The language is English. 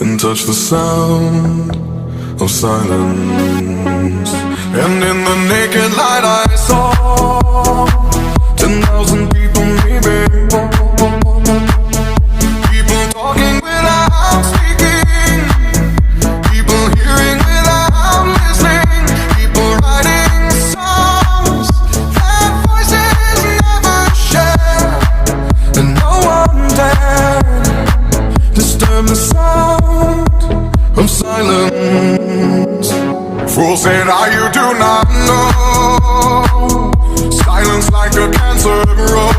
and touch the sound of silence. And in the naked light I saw 10,000 people, maybe. People talking without speaking, people hearing without listening, people writing songs that voices never share, and no one dared disturb the sound of silence. Fool said, you do not know. Silence like a cancer grows.